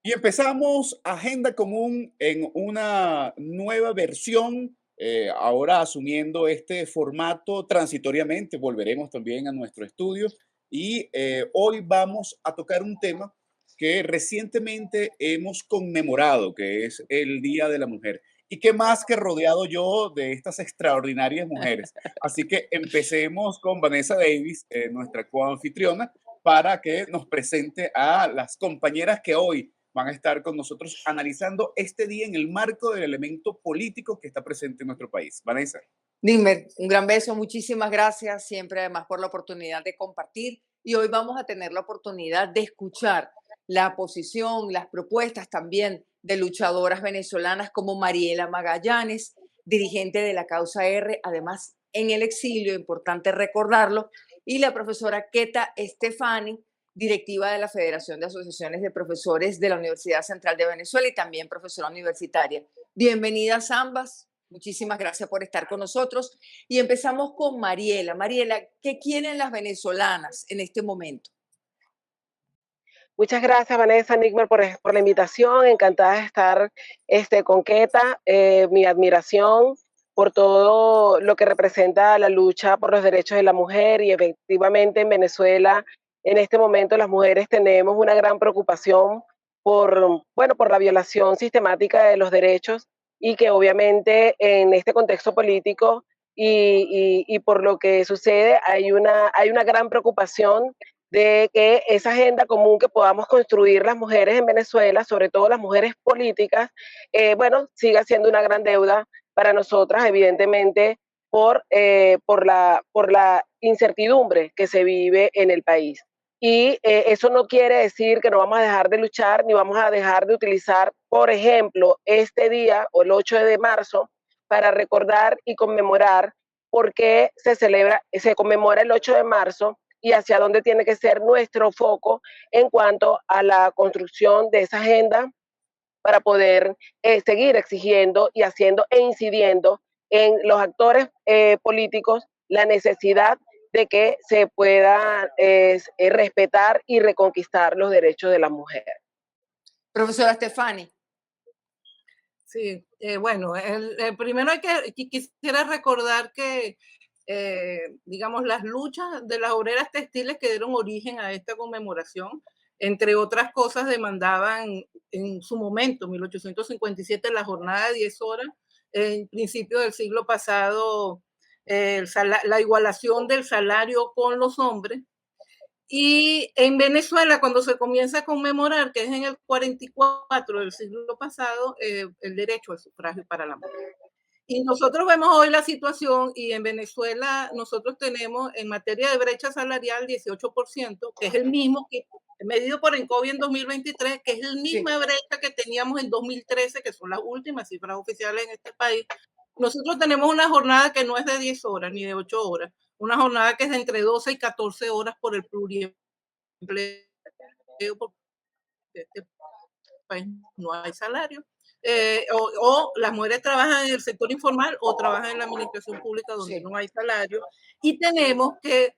Y empezamos Agenda Común en una nueva versión, ahora asumiendo este formato transitoriamente, volveremos también a nuestro estudio y hoy vamos a tocar un tema que recientemente hemos conmemorado, que es el Día de la Mujer. Y qué más que rodeado yo de estas extraordinarias mujeres. Así que empecemos con Vanessa Davis, nuestra coanfitriona, para que nos presente a las compañeras que hoy van a estar con nosotros analizando este día en el marco del elemento político que está presente en nuestro país. Vanessa. Dimmer, un gran beso, muchísimas gracias siempre además por la oportunidad de compartir y hoy vamos a tener la oportunidad de escuchar la posición, las propuestas también de luchadoras venezolanas como Mariela Magallanes, dirigente de la Causa R, además en el exilio, importante recordarlo, y la profesora Keta Estefani, directiva de la Federación de Asociaciones de Profesores de la Universidad Central de Venezuela y también profesora universitaria. Bienvenidas ambas. Muchísimas gracias por estar con nosotros. Y empezamos con Mariela. Mariela, ¿qué quieren las venezolanas en este momento? Muchas gracias, Vanessa Nigmer, por la invitación. Encantada de estar con Keta. Mi admiración por todo lo que representa la lucha por los derechos de la mujer y efectivamente en Venezuela, en este momento las mujeres tenemos una gran preocupación por la violación sistemática de los derechos y que obviamente en este contexto político y por lo que sucede hay una gran preocupación de que esa agenda común que podamos construir las mujeres en Venezuela, sobre todo las mujeres políticas, siga siendo una gran deuda para nosotras, evidentemente, por la incertidumbre que se vive en el país. Y eso no quiere decir que no vamos a dejar de luchar ni vamos a dejar de utilizar, por ejemplo, este día o el 8 de marzo para recordar y conmemorar por qué se conmemora el 8 de marzo y hacia dónde tiene que ser nuestro foco en cuanto a la construcción de esa agenda para poder seguir exigiendo y haciendo e incidiendo en los actores políticos la necesidad de que se puedan respetar y reconquistar los derechos de la mujer. Profesora Stefani. Sí, bueno, primero quisiera recordar que, digamos, las luchas de las obreras textiles que dieron origen a esta conmemoración, entre otras cosas, demandaban en su momento, 1857, la jornada de 10 horas, en principios del siglo pasado, la igualación del salario con los hombres. Y en Venezuela, cuando se comienza a conmemorar, que es en el 44 del siglo pasado, el derecho al sufragio para la mujer. Y nosotros vemos hoy la situación y en Venezuela nosotros tenemos en materia de brecha salarial 18%, que es el mismo que medido por ENCOBI en 2023, que es la misma brecha que teníamos en 2013, que son las últimas cifras oficiales en este país. Nosotros tenemos una jornada que no es de 10 horas ni de 8 horas, una jornada que es de entre 12 y 14 horas por el pluriempleo, porque en este país no hay salario. O las mujeres trabajan en el sector informal o trabajan en la administración pública donde no hay salario. Y tenemos que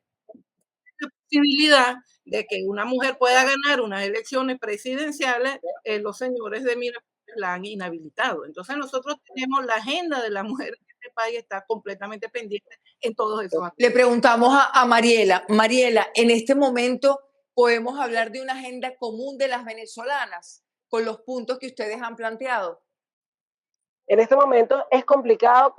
la posibilidad de que una mujer pueda ganar unas elecciones presidenciales, los señores de Miraflores la han inhabilitado. Entonces nosotros tenemos la agenda de la mujer en este país está completamente pendiente en todos esos aspectos. Le preguntamos a Mariela. Mariela, en este momento podemos hablar de una agenda común de las venezolanas con los puntos que ustedes han planteado. En este momento es complicado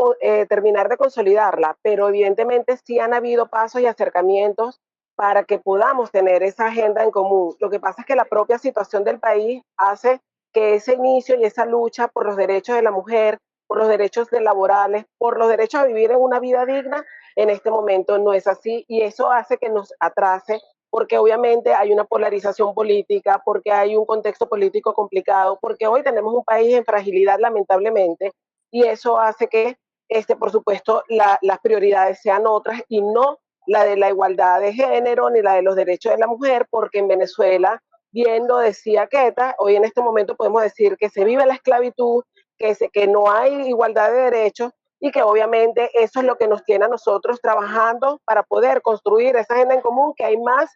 terminar de consolidarla, pero evidentemente sí han habido pasos y acercamientos para que podamos tener esa agenda en común. Lo que pasa es que la propia situación del país hace que ese inicio y esa lucha por los derechos de la mujer, por los derechos laborales, por los derechos a vivir en una vida digna, en este momento no es así y eso hace que nos atrase porque obviamente hay una polarización política, porque hay un contexto político complicado, porque hoy tenemos un país en fragilidad lamentablemente y eso hace que, por supuesto, las prioridades sean otras y no la de la igualdad de género ni la de los derechos de la mujer, porque en Venezuela, bien lo decía Keta, hoy en este momento podemos decir que se vive la esclavitud, que no hay igualdad de derechos y que obviamente eso es lo que nos tiene a nosotros trabajando para poder construir esa agenda en común, que hay más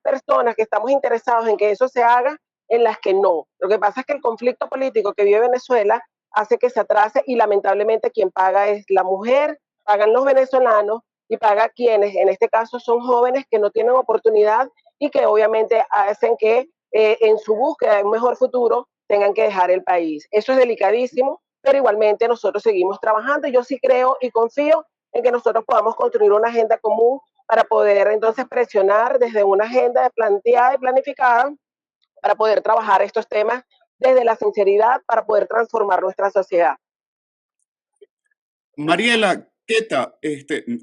personas que estamos interesados en que eso se haga en las que no. Lo que pasa es que el conflicto político que vive Venezuela hace que se atrase y lamentablemente quien paga es la mujer, pagan los venezolanos y paga quienes en este caso son jóvenes que no tienen oportunidad y que obviamente hacen que en su búsqueda de un mejor futuro tengan que dejar el país. Eso es delicadísimo, pero igualmente nosotros seguimos trabajando. Yo sí creo y confío en que nosotros podamos construir una agenda común para poder entonces presionar desde una agenda planteada y planificada para poder trabajar estos temas desde la sinceridad para poder transformar nuestra sociedad. Mariela, Queta,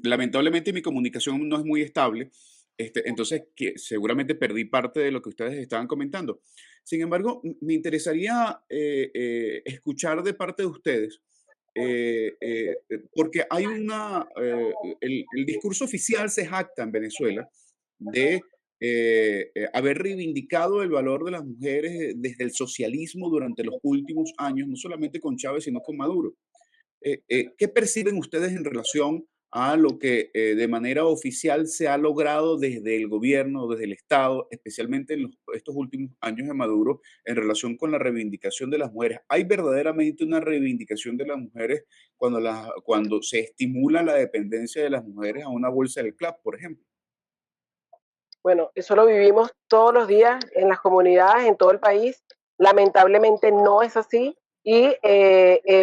lamentablemente mi comunicación no es muy estable, entonces seguramente perdí parte de lo que ustedes estaban comentando. Sin embargo, me interesaría escuchar de parte de ustedes, porque hay el discurso oficial se jacta en Venezuela de haber reivindicado el valor de las mujeres desde el socialismo durante los últimos años, no solamente con Chávez, sino con Maduro. ¿Qué perciben ustedes en relación a lo que de manera oficial se ha logrado desde el gobierno, desde el Estado, especialmente en estos últimos años de Maduro, en relación con la reivindicación de las mujeres? ¿Hay verdaderamente una reivindicación de las mujeres cuando se estimula la dependencia de las mujeres a una bolsa del CLAP, por ejemplo? Bueno, eso lo vivimos todos los días en las comunidades, en todo el país. Lamentablemente no es así y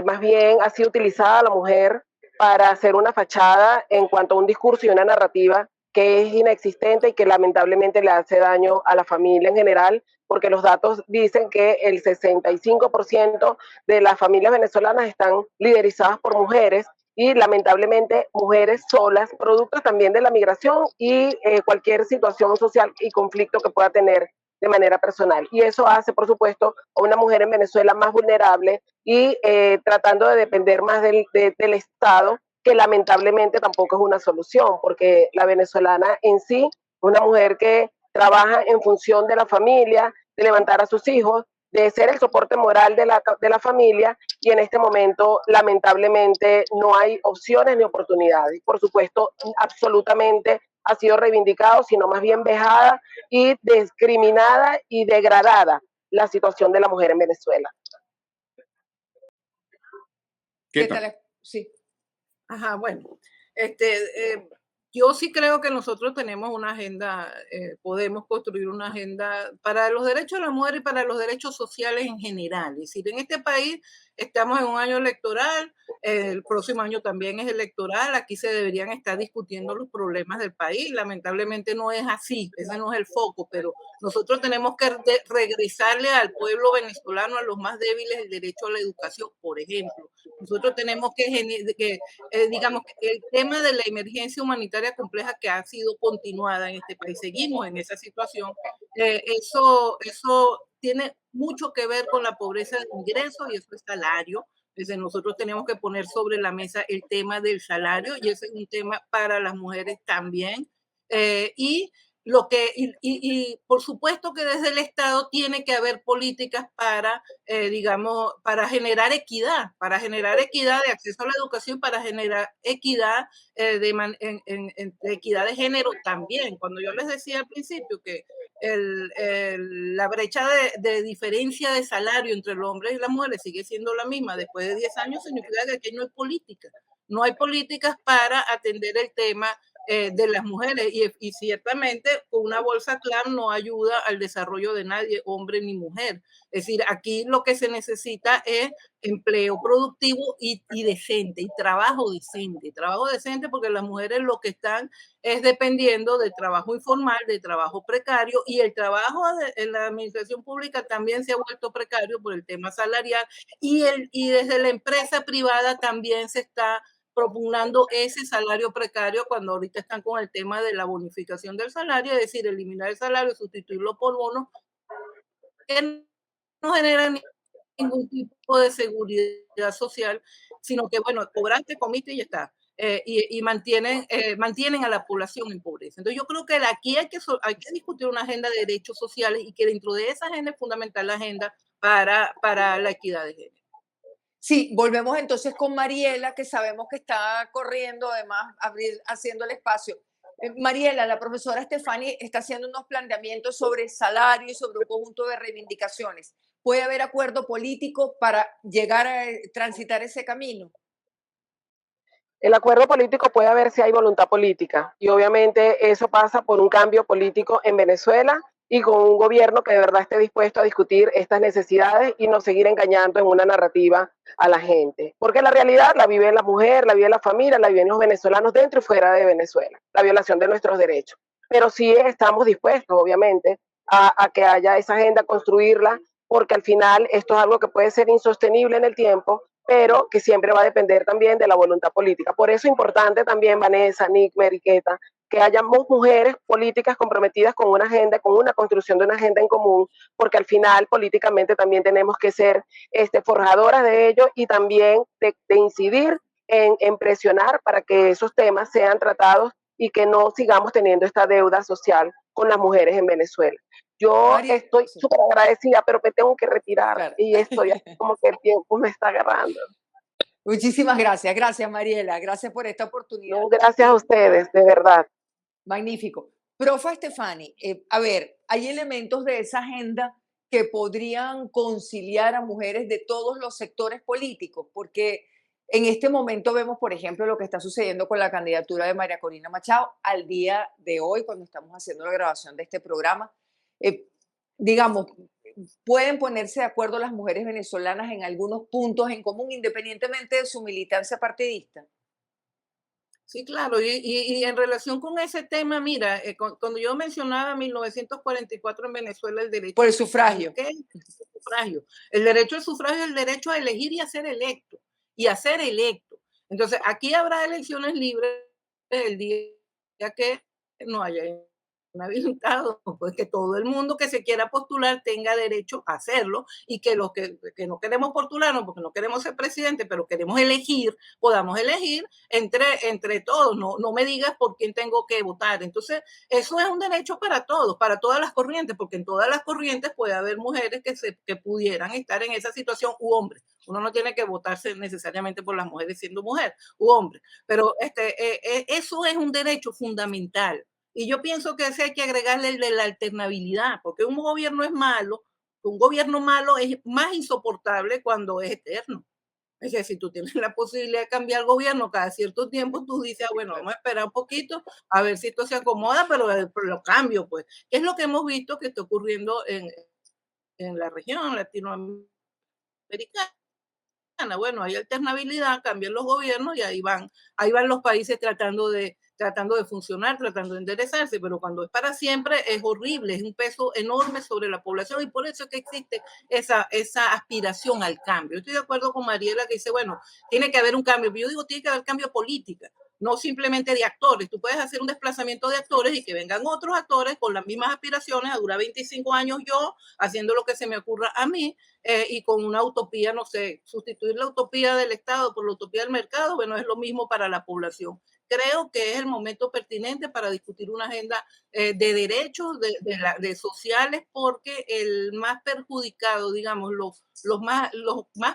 más bien ha sido utilizada la mujer para hacer una fachada en cuanto a un discurso y una narrativa que es inexistente y que lamentablemente le hace daño a la familia en general, porque los datos dicen que el 65% de las familias venezolanas están liderizadas por mujeres y lamentablemente mujeres solas, producto también de la migración y cualquier situación social y conflicto que pueda tener de manera personal. Y eso hace, por supuesto, a una mujer en Venezuela más vulnerable y tratando de depender más del Estado, que lamentablemente tampoco es una solución, porque la venezolana en sí es una mujer que trabaja en función de la familia, de levantar a sus hijos, de ser el soporte moral de la familia y en este momento lamentablemente no hay opciones ni oportunidades. Por supuesto, absolutamente ha sido reivindicado, sino más bien vejada y discriminada y degradada la situación de la mujer en Venezuela. ¿Qué tal? Sí. Ajá, bueno, yo sí creo que nosotros tenemos una agenda, podemos construir una agenda para los derechos de la mujer y para los derechos sociales en general. Es decir, en este país estamos en un año electoral, el próximo año también es electoral, aquí se deberían estar discutiendo los problemas del país. Lamentablemente no es así, ese no es el foco, pero nosotros tenemos que regresarle al pueblo venezolano, a los más débiles, el derecho a la educación, por ejemplo. Nosotros tenemos que digamos, el tema de la emergencia humanitaria compleja que ha sido continuada en este país, seguimos en esa situación, eso tiene mucho que ver con la pobreza de ingresos y eso es salario. Entonces nosotros tenemos que poner sobre la mesa el tema del salario y ese es un tema para las mujeres también. Y por supuesto que desde el Estado tiene que haber políticas para, digamos, para generar equidad de acceso a la educación, para generar equidad, equidad de género también. Cuando yo les decía al principio que la brecha de diferencia de salario entre los hombres y las mujeres sigue siendo la misma después de 10 años, significa que aquí no hay política. No hay políticas para atender el tema de las mujeres y ciertamente con una bolsa CLAP no ayuda al desarrollo de nadie, hombre ni mujer. Es decir, aquí lo que se necesita es empleo productivo y decente, y trabajo decente porque las mujeres lo que están es dependiendo de trabajo informal, de trabajo precario y el trabajo en la administración pública también se ha vuelto precario por el tema salarial y desde la empresa privada también se está propugnando ese salario precario cuando ahorita están con el tema de la bonificación del salario, es decir, eliminar el salario, sustituirlo por bonos que no generan ningún tipo de seguridad social, sino que, bueno, cobraste, comiste y ya está. Y mantienen a la población en pobreza. Entonces yo creo que aquí hay que discutir una agenda de derechos sociales y que dentro de esa agenda es fundamental la agenda para la equidad de género. Sí, volvemos entonces con Mariela, que sabemos que está corriendo, además, haciendo el espacio. Mariela, la profesora Stefani está haciendo unos planteamientos sobre salario y sobre un conjunto de reivindicaciones. ¿Puede haber acuerdo político para llegar a transitar ese camino? El acuerdo político puede haber si hay voluntad política y obviamente eso pasa por un cambio político en Venezuela y con un gobierno que de verdad esté dispuesto a discutir estas necesidades y no seguir engañando en una narrativa a la gente. Porque la realidad la vive la mujer, la vive la familia, la viven los venezolanos dentro y fuera de Venezuela, la violación de nuestros derechos. Pero sí estamos dispuestos, obviamente, a que haya esa agenda, construirla, porque al final esto es algo que puede ser insostenible en el tiempo, pero que siempre va a depender también de la voluntad política. Por eso es importante también, Vanessa, Nick, Meriqueta, que hayamos mujeres políticas comprometidas con una agenda, con una construcción de una agenda en común, porque al final políticamente también tenemos que ser forjadoras de ello y también de incidir en presionar para que esos temas sean tratados y que no sigamos teniendo esta deuda social con las mujeres en Venezuela. Yo estoy súper agradecida, pero me tengo que retirar Claro. y estoy como que el tiempo me está agarrando. Muchísimas gracias. Gracias, Mariela. Gracias por esta oportunidad. No, gracias a ustedes, de verdad. Magnífico. Profa Stefani, a ver, hay elementos de esa agenda que podrían conciliar a mujeres de todos los sectores políticos, porque en este momento vemos, por ejemplo, lo que está sucediendo con la candidatura de María Corina Machado al día de hoy, cuando estamos haciendo la grabación de este programa. Digamos, pueden ponerse de acuerdo las mujeres venezolanas en algunos puntos en común, independientemente de su militancia partidista. Sí, claro, y en relación con ese tema, mira, cuando yo mencionaba 1944 en Venezuela, el derecho Por el al sufragio. ¿qué es el sufragio? El derecho al sufragio es el derecho a elegir y a ser electo, y a ser electo. Entonces, aquí habrá elecciones libres el día que no haya habilitado, pues que todo el mundo que se quiera postular tenga derecho a hacerlo y que los que no queremos postularnos porque no queremos ser presidente, pero queremos elegir, podamos elegir entre todos. No me digas por quién tengo que votar. Entonces, eso es un derecho para todos, para todas las corrientes, porque en todas las corrientes puede haber mujeres que pudieran estar en esa situación u hombres. Uno no tiene que votarse necesariamente por las mujeres siendo mujer u hombre, pero eso es un derecho fundamental. Y yo pienso que ese hay que agregarle el de la alternabilidad, porque un gobierno es malo, un gobierno malo es más insoportable cuando es eterno. Es decir, si tú tienes la posibilidad de cambiar el gobierno cada cierto tiempo, tú dices, bueno, vamos a esperar un poquito a ver si esto se acomoda, pero lo cambio, pues. ¿Qué es lo que hemos visto que está ocurriendo en la región latinoamericana? Bueno, hay alternabilidad, cambian los gobiernos y ahí van los países tratando de funcionar, tratando de enderezarse, pero cuando es para siempre es horrible, es un peso enorme sobre la población y por eso es que existe esa aspiración al cambio. Yo estoy de acuerdo con Mariela que dice, bueno, tiene que haber un cambio, pero yo digo, tiene que haber cambio política, no simplemente de actores. Tú puedes hacer un desplazamiento de actores y que vengan otros actores con las mismas aspiraciones a durar 25 años yo haciendo lo que se me ocurra a mí, y con una utopía, no sé, sustituir la utopía del Estado por la utopía del mercado, bueno, es lo mismo para la población. Creo que es el momento pertinente para discutir una agenda de derechos, de sociales, porque el más perjudicado, digamos, los más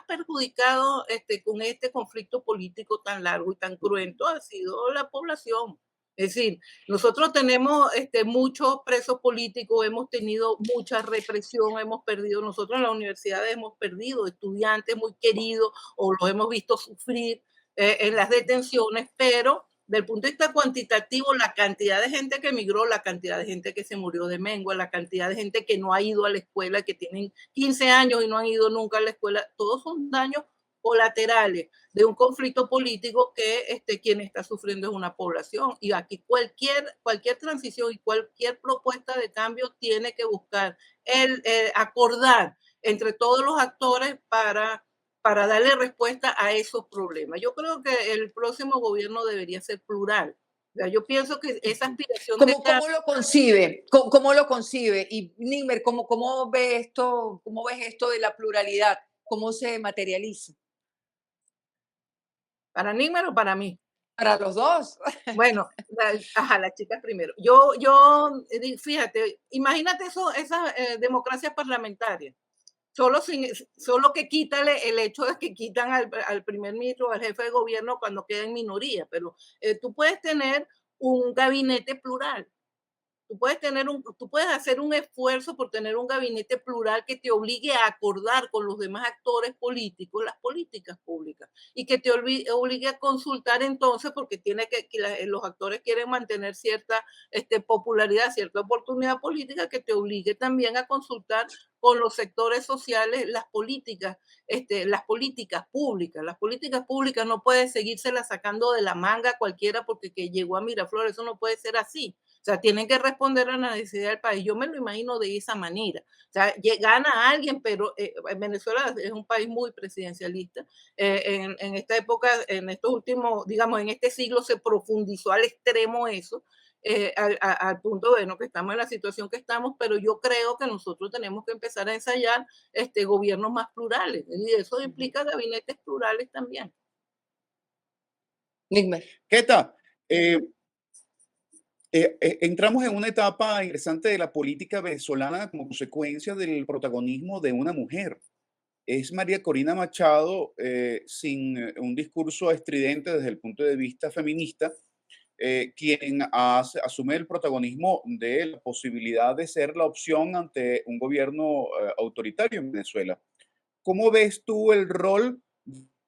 perjudicados con este conflicto político tan largo y tan cruento ha sido la población. Es decir, nosotros tenemos muchos presos políticos, hemos tenido mucha represión, hemos perdido, nosotros en las universidades hemos perdido estudiantes muy queridos o los hemos visto sufrir en las detenciones, pero del punto de vista cuantitativo, la cantidad de gente que emigró, la cantidad de gente que se murió de mengua, la cantidad de gente que no ha ido a la escuela, que tienen 15 años y no han ido nunca a la escuela, todos son daños colaterales de un conflicto político que quien está sufriendo es una población. Y aquí cualquier transición y cualquier propuesta de cambio tiene que buscar acordar entre todos los actores para darle respuesta a esos problemas. Yo creo que el próximo gobierno debería ser plural. O sea, yo pienso que esa aspiración ¿Cómo lo concibe? ¿Cómo lo concibe? Y Nimmer, ¿cómo ves esto de la pluralidad? ¿Cómo se materializa? ¿Para Nimmer o para mí? Para los dos. Bueno, las chicas primero. Fíjate, imagínate esas democracias parlamentarias. Solo que quítale el hecho de que quitan al primer ministro o al jefe de gobierno cuando queda en minoría, pero tú puedes tener un gabinete plural. Tú puedes hacer un esfuerzo por tener un gabinete plural que te obligue a acordar con los demás actores políticos las políticas públicas y que te obligue a consultar entonces, porque los actores quieren mantener cierta popularidad, cierta oportunidad política, que te obligue también a consultar con los sectores sociales las políticas públicas. Las políticas públicas no puede seguírselas sacando de la manga cualquiera porque que llegó a Miraflores, eso no puede ser así. O sea, tienen que responder a la necesidad del país. Yo me lo imagino de esa manera. O sea, gana alguien, pero Venezuela es un país muy presidencialista. En esta época, en estos últimos, digamos, en este siglo se profundizó al extremo eso, al punto, bueno, que estamos en la situación que estamos, pero yo creo que nosotros tenemos que empezar a ensayar gobiernos más plurales, y eso implica gabinetes plurales también. Nigmer. Keta, entramos en una etapa interesante de la política venezolana como consecuencia del protagonismo de una mujer. Es María Corina Machado, sin un discurso estridente desde el punto de vista feminista, quien asume el protagonismo de la posibilidad de ser la opción ante un gobierno autoritario en Venezuela. ¿Cómo ves tú el rol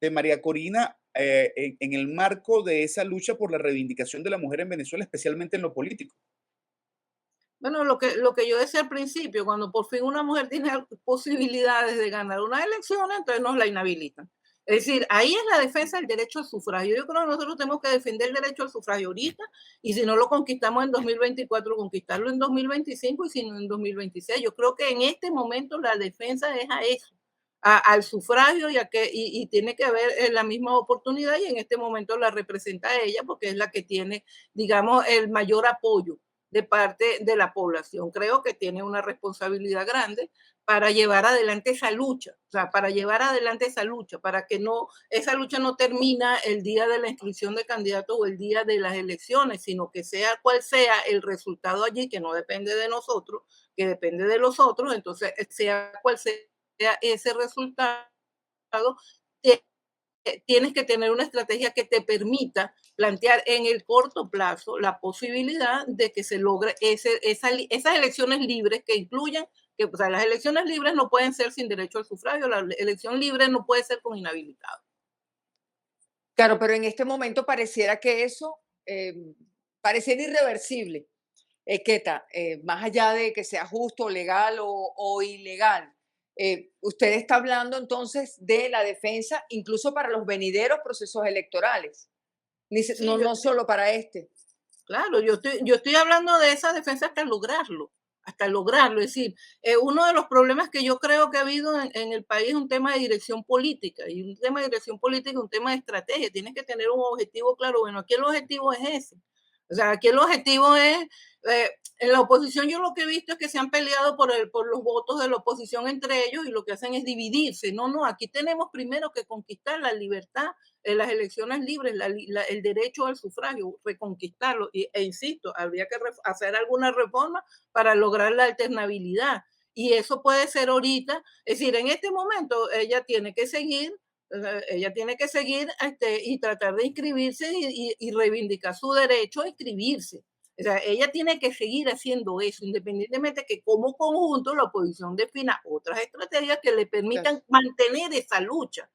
de María Corina en el marco de esa lucha por la reivindicación de la mujer en Venezuela, especialmente en lo político? Bueno, lo que yo decía al principio, cuando por fin una mujer tiene posibilidades de ganar una elección, entonces nos la inhabilitan. Es decir, ahí es la defensa del derecho al sufragio. Yo creo que nosotros tenemos que defender el derecho al sufragio ahorita, y si no lo conquistamos en 2024, conquistarlo en 2025, y si no en 2026. Yo creo que en este momento la defensa es a eso, al sufragio, y tiene que haber la misma oportunidad, y en este momento la representa a ella porque es la que tiene, digamos, el mayor apoyo de parte de la población. Creo que tiene una responsabilidad grande para llevar adelante esa lucha, o sea, para llevar adelante esa lucha, para que esa lucha no termina el día de la inscripción de candidatos o el día de las elecciones, sino que sea cual sea el resultado allí, que no depende de nosotros, que depende de los otros, entonces sea cual sea ese resultado, tienes que tener una estrategia que te permita plantear en el corto plazo la posibilidad de que se logre esas elecciones libres que incluyan, o sea, las elecciones libres no pueden ser sin derecho al sufragio, la elección libre no puede ser con inhabilitado. Claro, pero en este momento pareciera que eso pareciera irreversible, Keta, más allá de que sea justo, legal o ilegal. Usted está hablando entonces de la defensa incluso para los venideros procesos electorales, Sí, no solo para este. Claro, yo estoy hablando de esa defensa hasta lograrlo. Es decir, uno de los problemas que yo creo que ha habido en el país es un tema de dirección política, y un tema de dirección política, un tema de estrategia. Tienes que tener un objetivo claro. Bueno, aquí el objetivo es ese. O sea, aquí el objetivo es, en la oposición yo lo que he visto es que se han peleado por los votos de la oposición entre ellos, y lo que hacen es dividirse. No, aquí tenemos primero que conquistar la libertad, las elecciones libres, el derecho al sufragio, reconquistarlo. E insisto, habría que hacer alguna reforma para lograr la alternabilidad. Y eso puede ser ahorita, es decir, en este momento ella tiene que seguir y tratar de inscribirse y reivindicar su derecho a inscribirse. O sea, ella tiene que seguir haciendo eso, independientemente que como conjunto la oposición defina otras estrategias que le permitan mantener esa lucha.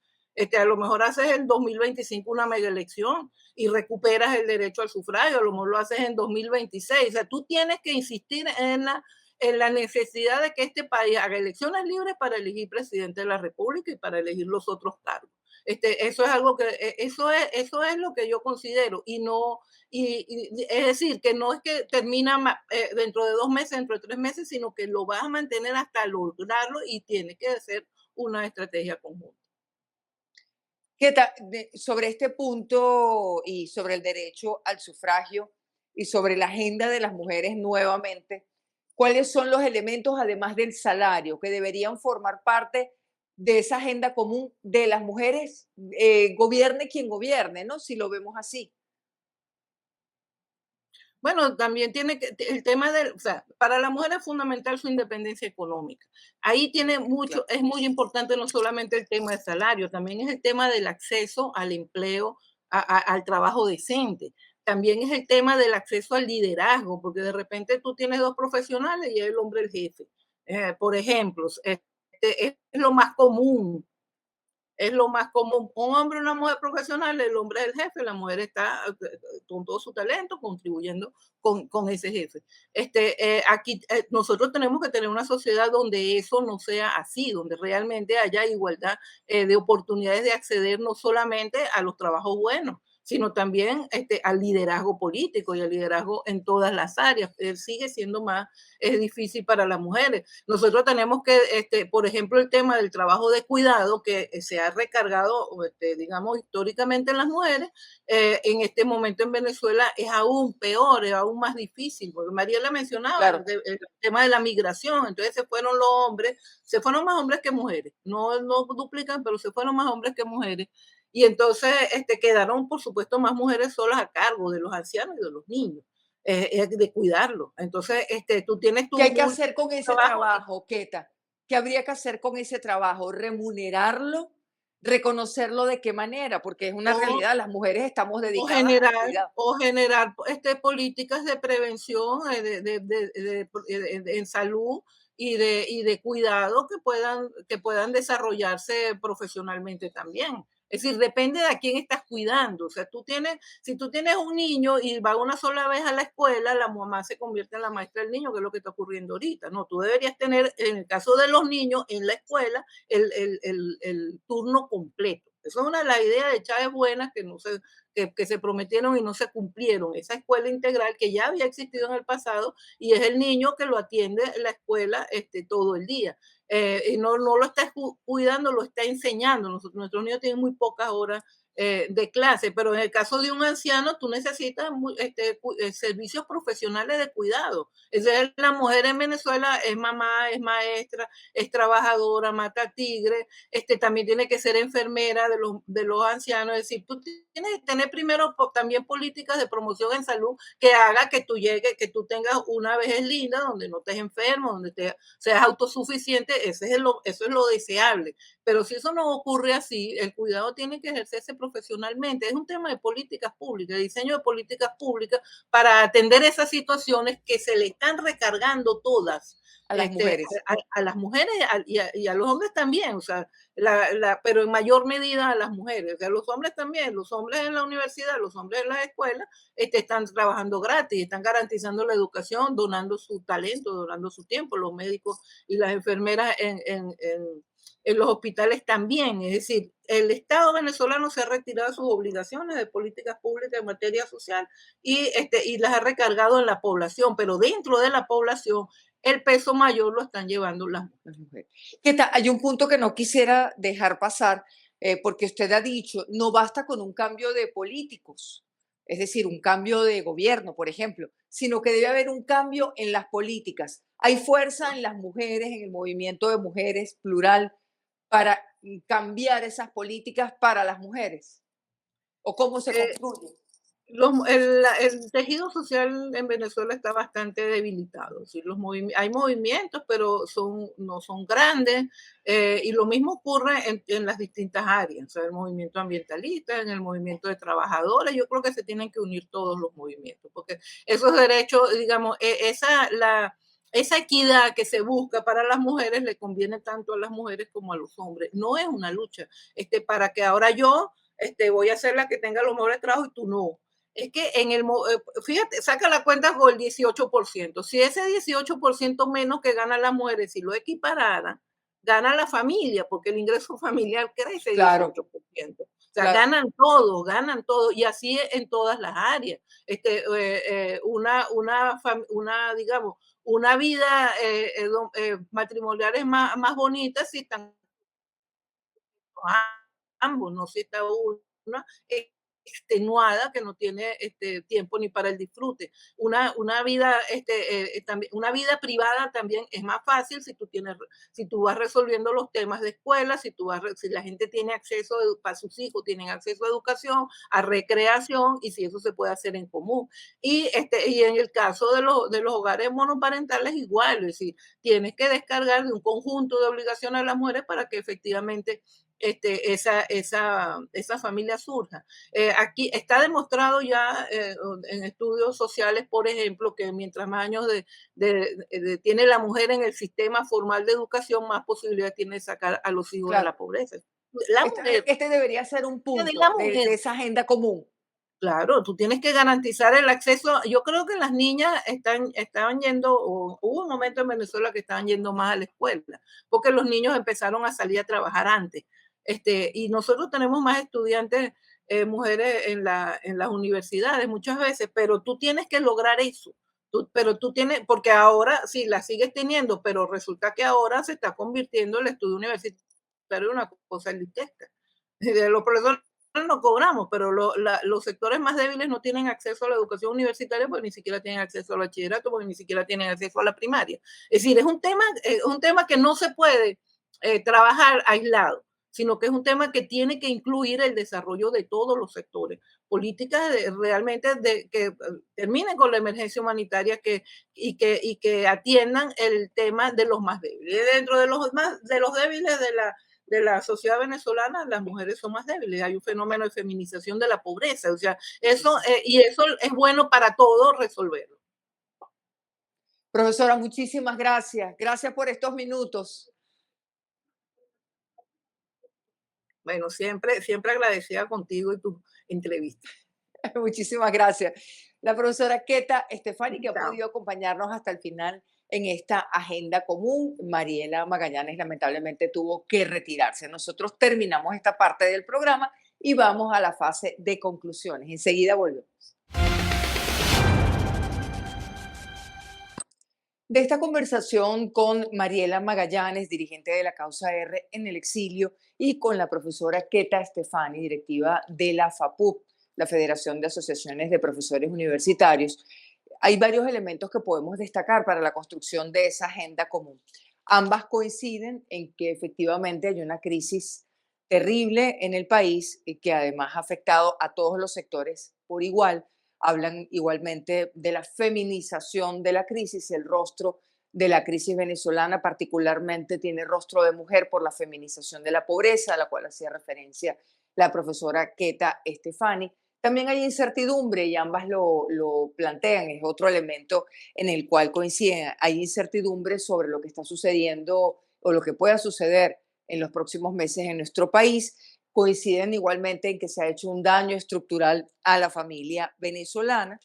A lo mejor haces en 2025 una mega elección y recuperas el derecho al sufragio, a lo mejor lo haces en 2026. O sea, tú tienes que insistir en la necesidad de que este país haga elecciones libres para elegir presidente de la República y para elegir los otros cargos. Eso es algo eso es lo que yo considero, es decir, que no es que termina dentro de 2 meses, dentro de 3 meses, sino que lo vas a mantener hasta lograrlo, y tiene que ser una estrategia conjunta. Sobre este punto y sobre el derecho al sufragio y sobre la agenda de las mujeres nuevamente, ¿cuáles son los elementos, además del salario, que deberían formar parte de esa agenda común de las mujeres, gobierne quien gobierne, ¿no? Si lo vemos así. Bueno, también el tema o sea, para la mujer es fundamental su independencia económica. Ahí tiene mucho, es muy importante no solamente el tema del salario, también es el tema del acceso al empleo, al trabajo decente. también es el tema del acceso al liderazgo, porque de repente tú tienes dos profesionales y es el hombre el jefe. Por ejemplo, es lo más común. Es lo más común. Un hombre y una mujer profesional, el hombre es el jefe, la mujer está con todo su talento contribuyendo con ese jefe. Aquí nosotros tenemos que tener una sociedad donde eso no sea así, donde realmente haya igualdad de oportunidades de acceder no solamente a los trabajos buenos, sino también al liderazgo político y al liderazgo en todas las áreas. Sigue siendo más difícil para las mujeres. Nosotros tenemos que, por ejemplo, el tema del trabajo de cuidado que se ha recargado, digamos, históricamente en las mujeres, en este momento en Venezuela es aún peor, es aún más difícil, porque Mariela mencionaba Claro. el tema de la migración, entonces se fueron los hombres, se fueron más hombres que mujeres, no duplican, pero se fueron más hombres que mujeres. Y entonces quedaron, por supuesto, más mujeres solas a cargo de los ancianos y de los niños, de cuidarlos. Entonces, tú tienes ¿Qué tu hay que un hacer con ese trabajo trabajo, Keta? ¿Qué habría que hacer con ese trabajo? ¿Remunerarlo? ¿Reconocerlo de qué manera? Porque es una o, realidad, las mujeres estamos o dedicadas al generar, cuidado. o generar políticas de prevención en salud y de cuidado que puedan desarrollarse profesionalmente también. Es decir, depende de a quién estás cuidando. O sea, si tú tienes un niño y va una sola vez a la escuela, la mamá se convierte en la maestra del niño, que es lo que está ocurriendo ahorita. No, tú deberías tener, en el caso de los niños, en la escuela, el turno completo. Esa es una de las ideas de Chávez buenas que se prometieron y no se cumplieron. Esa escuela integral que ya había existido en el pasado y es el niño que lo atiende en la escuela todo el día. Y no lo está cuidando, lo está enseñando. Nuestros niños tienen muy pocas horas de clase, pero en el caso de un anciano tú necesitas servicios profesionales de cuidado. Es decir, la mujer en Venezuela es mamá, es maestra, es trabajadora, mata tigre, también tiene que ser enfermera de los ancianos. Es decir, tú tienes que tener primero también políticas de promoción en salud que haga que tú llegues, que tú tengas una vejez linda, donde no estés enfermo, donde seas autosuficiente. Eso es lo deseable. Pero si eso no ocurre así, el cuidado tiene que ejercerse profesionalmente. Es un tema de políticas públicas, de diseño de políticas públicas para atender esas situaciones que se le están recargando todas A las mujeres. a las mujeres y a los hombres también, o sea, pero en mayor medida a las mujeres, o sea, los hombres también, los hombres en la universidad, los hombres en las escuelas, están trabajando gratis, están garantizando la educación, donando su talento, donando su tiempo, los médicos y las enfermeras en los hospitales también. Es decir, el Estado venezolano se ha retirado de sus obligaciones de políticas públicas en materia social y las ha recargado en la población, pero dentro de la población el peso mayor lo están llevando las mujeres. Las mujeres. Keta, hay un punto que no quisiera dejar pasar, porque usted ha dicho, no basta con un cambio de políticos, es decir, un cambio de gobierno, por ejemplo, sino que debe haber un cambio en las políticas. Hay fuerza en las mujeres, en el movimiento de mujeres plural, para cambiar esas políticas para las mujeres. ¿O cómo se Eh, construye? el tejido social en Venezuela está bastante debilitado. ¿Sí? Hay movimientos, pero no son grandes. Y lo mismo ocurre en las distintas áreas. O sea, el movimiento ambientalista, en el movimiento de trabajadores. Yo creo que se tienen que unir todos los movimientos, porque esos derechos, digamos, esa equidad que se busca para las mujeres le conviene tanto a las mujeres como a los hombres. No es una lucha para que ahora yo voy a ser la que tenga los mejores trabajos y tú no. Es que fíjate, saca la cuenta con el 18%. Si ese 18% menos que ganan las mujeres, si lo equiparara, gana la familia, porque el ingreso familiar crece Claro, 18%. O sea, claro. ganan todo, y así en todas las áreas. Digamos, una vida matrimonial es más bonita si están ambos, no si está una extenuada que no tiene tiempo ni para el disfrute. Una vida, una vida privada también es más fácil si tú vas resolviendo los temas de escuela, si la gente tiene acceso, para sus hijos tienen acceso a educación, a recreación, y si eso se puede hacer en común. Y en el caso de los hogares monoparentales igual, es decir, tienes que descargar de un conjunto de obligaciones a las mujeres para que efectivamente esa familia surja. Aquí está demostrado ya en estudios sociales, por ejemplo, que mientras más años tiene la mujer en el sistema formal de educación, más posibilidad tiene de sacar a los hijos de Claro. la pobreza. La mujer, Este debería ser un de punto la mujer. de esa agenda común. Claro, tú tienes que garantizar el acceso. Yo creo que las niñas estaban yendo, o hubo un momento en Venezuela que estaban yendo más a la escuela, porque los niños empezaron a salir a trabajar antes. Y nosotros tenemos más estudiantes, mujeres en las universidades muchas veces, pero tú tienes que lograr eso. Pero tú tienes, porque ahora sí, la sigues teniendo, pero resulta que ahora se está convirtiendo el estudio universitario en una cosa elitesca. Los profesores no cobramos, pero los sectores más débiles no tienen acceso a la educación universitaria porque ni siquiera tienen acceso al bachillerato, porque ni siquiera tienen acceso a la primaria. Es decir, es un tema que no se puede trabajar aislado, sino que es un tema que tiene que incluir el desarrollo de todos los sectores. Políticas realmente que terminen con la emergencia humanitaria y que atiendan el tema de los más débiles. Dentro de los débiles de la sociedad venezolana, las mujeres son más débiles. Hay un fenómeno de feminización de la pobreza. O sea, eso es bueno para todos resolverlo. Profesora, muchísimas gracias. Gracias por estos minutos. Bueno, siempre agradecida contigo y tu entrevista. Muchísimas gracias. La profesora Keta Estefani, que ha Chao. podido acompañarnos hasta el final en esta agenda común. Mariela Magallanes lamentablemente tuvo que retirarse. Nosotros terminamos esta parte del programa y vamos a la fase de conclusiones. Enseguida volvemos. De esta conversación con Mariela Magallanes, dirigente de la Causa R en el exilio, y con la profesora Keta Estefani, directiva de la FAPUP, la Federación de Asociaciones de Profesores Universitarios, hay varios elementos que podemos destacar para la construcción de esa agenda común. Ambas coinciden en que efectivamente hay una crisis terrible en el país y que además ha afectado a todos los sectores por igual. Hablan igualmente de la feminización de la crisis, el rostro de la crisis venezolana particularmente tiene rostro de mujer por la feminización de la pobreza, a la cual hacía referencia la profesora Keta Estefani. También hay incertidumbre y ambas lo plantean, es otro elemento en el cual coinciden. Hay incertidumbre sobre lo que está sucediendo o lo que pueda suceder en los próximos meses en nuestro país. Coinciden igualmente en que se ha hecho un daño estructural a la familia venezolana.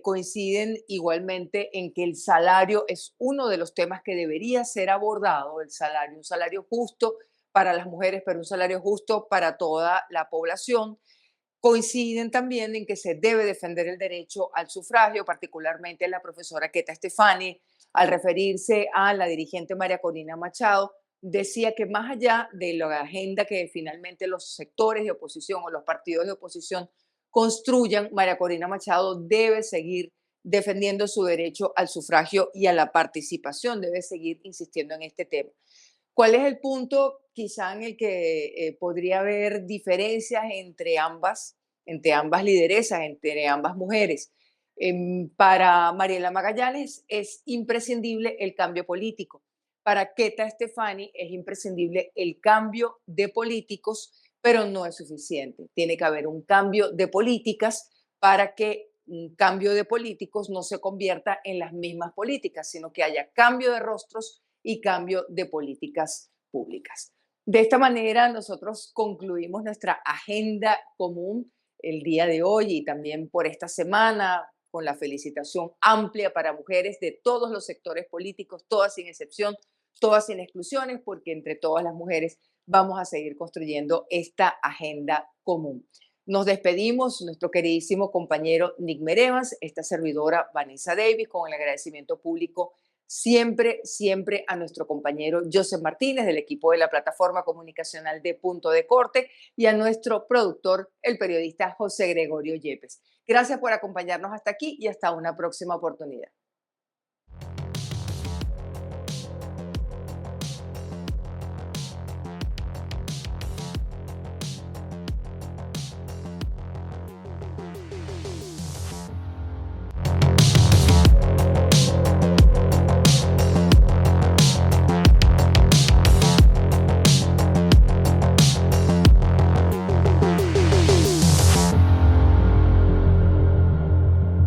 Coinciden igualmente en que el salario es uno de los temas que debería ser abordado, el salario, un salario justo para las mujeres, pero un salario justo para toda la población. Coinciden también en que se debe defender el derecho al sufragio, particularmente la profesora Keta Estefani, al referirse a la dirigente María Corina Machado, decía que más allá de la agenda que finalmente los sectores de oposición o los partidos de oposición construyan, María Corina Machado debe seguir defendiendo su derecho al sufragio y a la participación, debe seguir insistiendo en este tema. ¿Cuál es el punto quizá en el que podría haber diferencias entre ambas lideresas, entre ambas mujeres? Para Mariela Magallanes es imprescindible el cambio político. Para Keta Estefani es imprescindible el cambio de políticos, pero no es suficiente. Tiene que haber un cambio de políticas para que un cambio de políticos no se convierta en las mismas políticas, sino que haya cambio de rostros y cambio de políticas públicas. De esta manera, nosotros concluimos nuestra agenda común el día de hoy y también por esta semana, con la felicitación amplia para mujeres de todos los sectores políticos, todas sin excepción, todas sin exclusiones, porque entre todas las mujeres vamos a seguir construyendo esta agenda común. Nos despedimos, nuestro queridísimo compañero Nick Merevas, esta servidora Vanessa Davis, con el agradecimiento público siempre a nuestro compañero Joseph Martínez del equipo de la plataforma comunicacional de Punto de Corte y a nuestro productor, el periodista José Gregorio Yepes. Gracias por acompañarnos hasta aquí y hasta una próxima oportunidad.